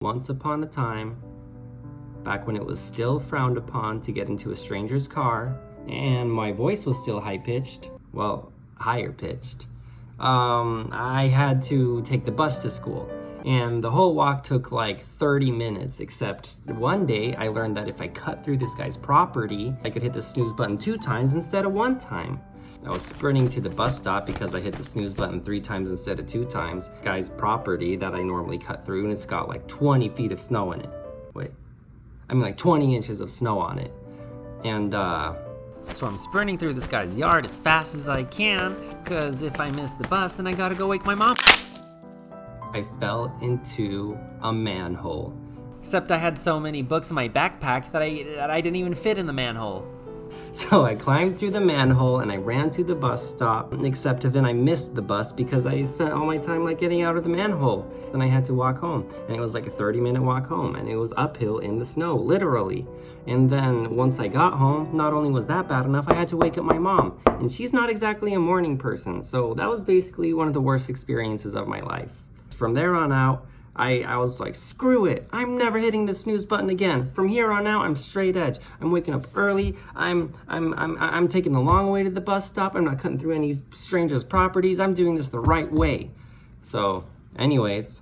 Once upon a time, back when it was still frowned upon to get into a stranger's car, and my voice was still high-pitched, well, higher-pitched, I had to take the bus to school. And the whole walk took like 30 minutes, except one day I learned that if I cut through this guy's property, I could hit the snooze button 2 times instead of 1 time. I was sprinting to the bus stop because I hit the snooze button 3 times instead of 2 times. Guy's property that I normally cut through, and it's got like 20 feet of snow in it. Like 20 inches of snow on it. And so I'm sprinting through this guy's yard as fast as I can, because if I miss the bus, then I gotta go wake my mom. I fell into a manhole. Except I had so many books in my backpack that I didn't even fit in the manhole. So I climbed through the manhole and I ran to the bus stop, except then I missed the bus because I spent all my time like getting out of the manhole. Then I had to walk home, and it was like a 30-minute walk home, and it was uphill in the snow, literally. And then once I got home, not only was that bad enough, I had to wake up my mom, and she's not exactly a morning person, so that was basically one of the worst experiences of my life. From there on out, I was like, screw it. I'm never hitting the snooze button again. From here on out, I'm straight edge. I'm waking up early. I'm taking the long way to the bus stop. I'm not cutting through any strangers' properties. I'm doing this the right way. So, anyways,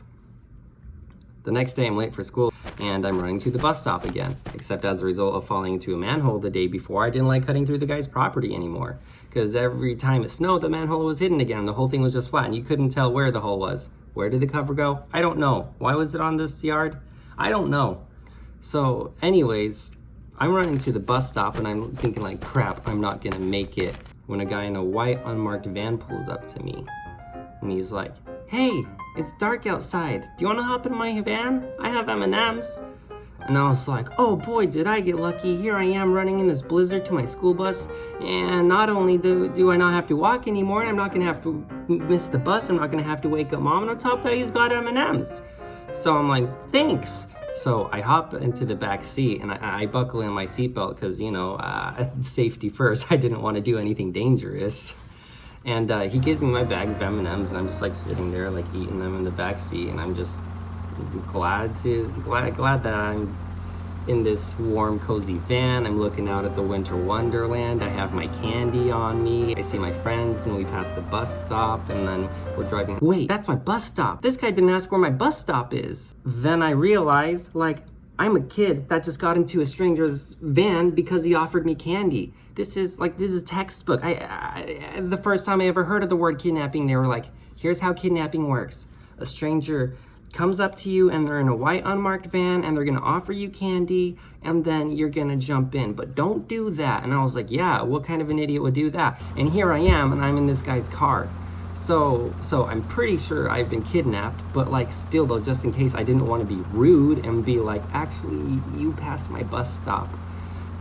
the next day I'm late for school and I'm running to the bus stop again. Except as a result of falling into a manhole the day before, I didn't like cutting through the guy's property anymore. Because every time it snowed, the manhole was hidden again. The whole thing was just flat and you couldn't tell where the hole was. Where did the cover go? I don't know. Why was it on this yard? I don't know. So anyways, I'm running to the bus stop and I'm thinking like, crap, I'm not gonna make it, when a guy in a white unmarked van pulls up to me. And he's like, hey, it's dark outside. Do you wanna hop in my van? I have M&Ms. And I was like, oh boy, did I get lucky. Here I am running in this blizzard to my school bus. And not only do I not have to walk anymore, and I'm not gonna have to miss the bus, I'm not gonna have to wake up mom, and on top of that, he's got M&Ms. So I'm like, thanks. So I hop into the back seat and I buckle in my seatbelt because, safety first. I didn't want to do anything dangerous. And he gives me my bag of M&Ms, and I'm just like sitting there like eating them in the back seat, and I'm just glad that I'm in this warm, cozy van. I'm looking out at the winter wonderland. I have my candy on me. I see my friends, and we pass the bus stop, and then we're driving. Wait, that's my bus stop. This guy didn't ask where my bus stop is. Then I realized, like, I'm a kid that just got into a stranger's van because he offered me candy. This is textbook. The first time I ever heard of the word kidnapping, they were like, here's how kidnapping works. A stranger comes up to you and they're in a white unmarked van and they're gonna offer you candy and then you're gonna jump in, but don't do that. And I was like, yeah, what kind of an idiot would do that? And here I am, and I'm in this guy's car. So I'm pretty sure I've been kidnapped, but like still though, just in case, I didn't want to be rude and be like, actually, you passed my bus stop.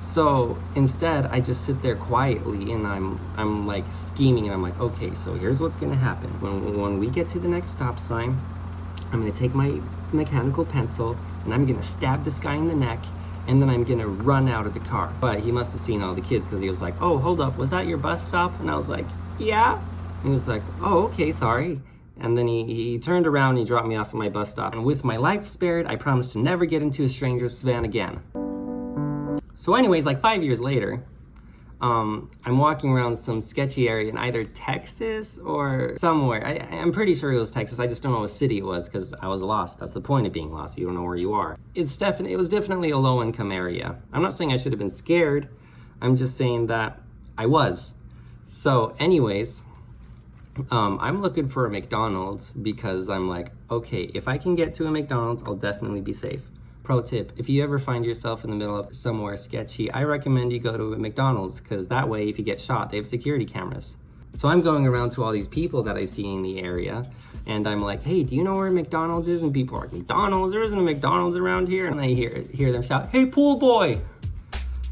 So instead, I just sit there quietly and I'm like scheming, and I'm like, okay, so here's what's gonna happen. When we get to the next stop sign, I'm gonna take my mechanical pencil and I'm gonna stab this guy in the neck, and then I'm gonna run out of the car. But he must have seen all the kids because he was like, oh, hold up, was that your bus stop? And I was like, yeah. And he was like, oh, okay, sorry. And then he turned around and he dropped me off at my bus stop. And with my life spared, I promised to never get into a stranger's van again. So anyways, like 5 years later, I'm walking around some sketchy area in either Texas or somewhere. I'm pretty sure it was Texas. I just don't know what city it was because I was lost. That's the point of being lost. You don't know where you are. It was definitely a low-income area. I'm not saying I should have been scared. I'm just saying that I was. So anyways, I'm looking for a McDonald's because I'm like, okay, if I can get to a McDonald's, I'll definitely be safe. Pro tip, if you ever find yourself in the middle of somewhere sketchy, I recommend you go to a McDonald's, because that way, if you get shot, they have security cameras. So I'm going around to all these people that I see in the area, and I'm like, hey, do you know where McDonald's is? And people are like, McDonald's? There isn't a McDonald's around here. And I hear them shout, hey, Poolboy!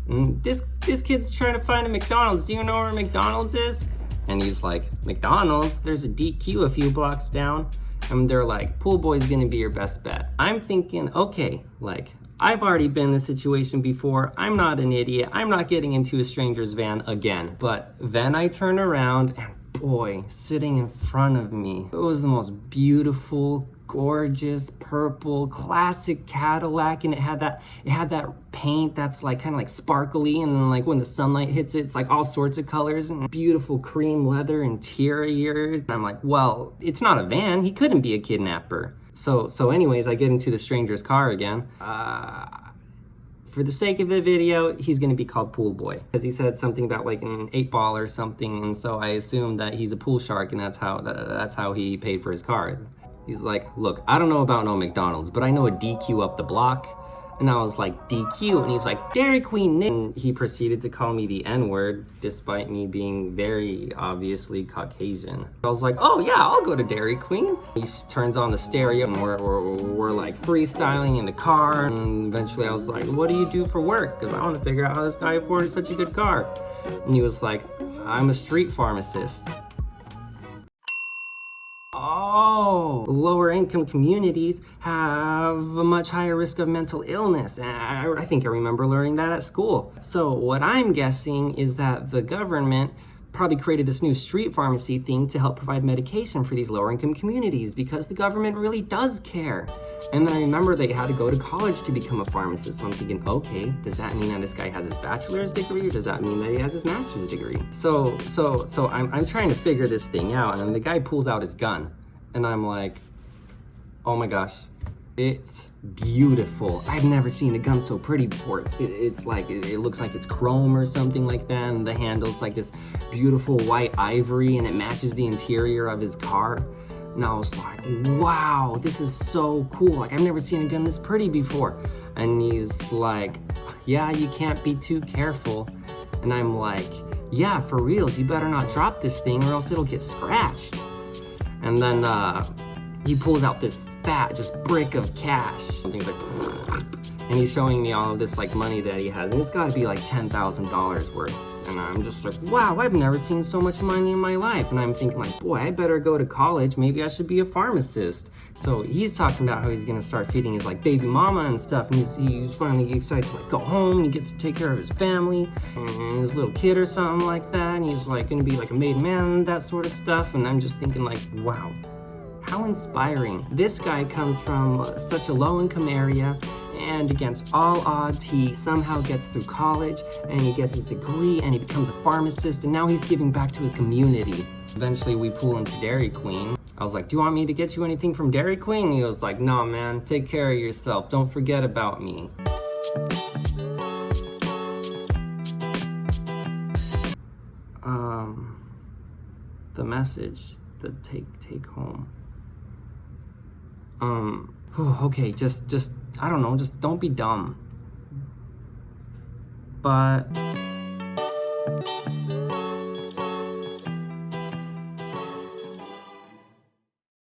And this kid's trying to find a McDonald's. Do you know where McDonald's is? And he's like, McDonald's? There's a DQ a few blocks down. And they're like, Poolboy's gonna be your best bet. I'm thinking, okay, like, I've already been in this situation before. I'm not an idiot. I'm not getting into a stranger's van again. But then I turn around and boy, sitting in front of me, it was the most beautiful, gorgeous purple classic Cadillac, and it had that paint that's like kind of like sparkly, and then like when the sunlight hits it, it's like all sorts of colors, and beautiful cream leather interior. And I'm like, well, it's not a van. He couldn't be a kidnapper. So anyways, I get into the stranger's car again. For the sake of the video, he's gonna be called Poolboy, because he said something about like an 8-ball or something, and so I assumed that he's a pool shark, and that's how he paid for his car. He's like, look, I don't know about no McDonald's, but I know a DQ up the block. And I was like, DQ? And he's like, Dairy Queen. And he proceeded to call me the N-word, despite me being very obviously Caucasian. I was like, oh yeah, I'll go to Dairy Queen. He turns on the stereo, and we're like freestyling in the car. And eventually I was like, what do you do for work? Because I want to figure out how this guy afforded such a good car. And he was like, I'm a street pharmacist. Oh, lower income communities have a much higher risk of mental illness. I think I remember learning that at school. So what I'm guessing is that the government probably created this new street pharmacy thing to help provide medication for these lower income communities, because the government really does care. And then I remember they had to go to college to become a pharmacist. So I'm thinking, okay, does that mean that this guy has his bachelor's degree, or does that mean that he has his master's degree? So I'm trying to figure this thing out, and the guy pulls out his gun, and I'm like, oh my gosh, it's beautiful. I've never seen a gun so pretty before. It's like, it looks like it's chrome or something like that, and the handle's like this beautiful white ivory, and it matches the interior of his car. And I was like, wow, this is so cool. Like, I've never seen a gun this pretty before. And he's like, yeah, you can't be too careful. And I'm like, yeah, for reals, you better not drop this thing or else it'll get scratched. And then he pulls out this fat, just brick of cash. And he's like, and he's showing me all of this like money that he has. And it's gotta be like $10,000 worth. And I'm just like, wow, I've never seen so much money in my life. And I'm thinking like, boy, I better go to college. Maybe I should be a pharmacist. So he's talking about how he's gonna start feeding his like baby mama and stuff. And he's finally excited to like go home. He gets to take care of his family and his little kid or something like that. And he's like gonna be like a made man, that sort of stuff. And I'm just thinking like, wow, how inspiring. This guy comes from such a low income area, and against all odds, he somehow gets through college, and he gets his degree, and he becomes a pharmacist, and now he's giving back to his community. Eventually, we pull into Dairy Queen. I was like, do you want me to get you anything from Dairy Queen? And he was like, no, man, take care of yourself. Don't forget about me. The message, the take home. Okay, just I don't know, just don't be dumb. But